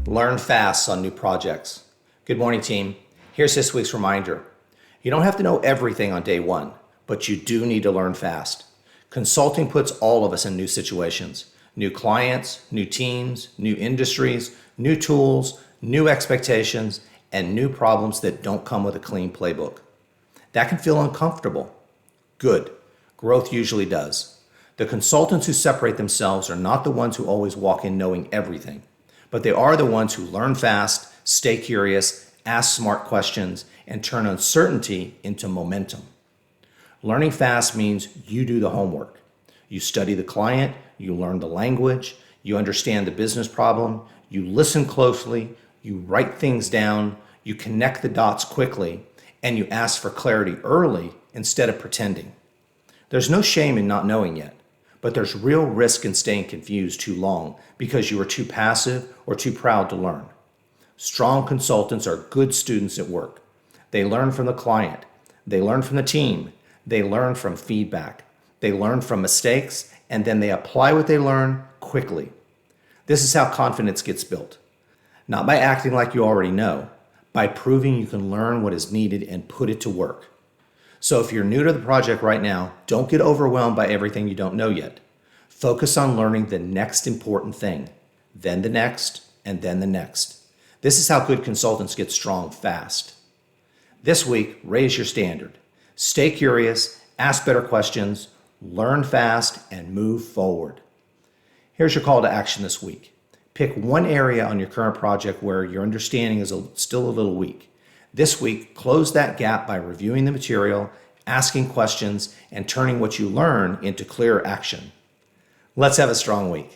Learn fast on new projects. Good morning, team. Here's this week's reminder. You don't have to know everything on day one, but you do need to learn fast. Consulting puts all of us in new situations, new clients, new teams, new industries, new tools, new expectations, and new problems that don't come with a clean playbook. That can feel uncomfortable. Good. Growth usually does. The consultants who separate themselves are not the ones who always walk in knowing everything, but they are the ones who learn fast, stay curious, ask smart questions, and turn uncertainty into momentum. Learning fast means you do the homework. You study the client, you learn the language, you understand the business problem, you listen closely, you write things down, you connect the dots quickly, and you ask for clarity early instead of pretending. There's no shame in not knowing yet, but there's real risk in staying confused too long because you are too passive or too proud to learn. Strong consultants are good students at work. They learn from the client, they learn from the team, they learn from feedback, they learn from mistakes, and then they apply what they learn quickly. This is how confidence gets built. Not by acting like you already know, by proving you can learn what is needed and put it to work. So if you're new to the project right now, don't get overwhelmed by everything you don't know yet. Focus on learning the next important thing, then the next, and then the next. This is how good consultants get strong fast. This week, raise your standard. Stay curious, ask better questions, learn fast, and move forward. Here's your call to action this week. Pick one area on your current project where your understanding is still a little weak. This week, close that gap by reviewing the material, asking questions, and turning what you learn into clear action. Let's have a strong week.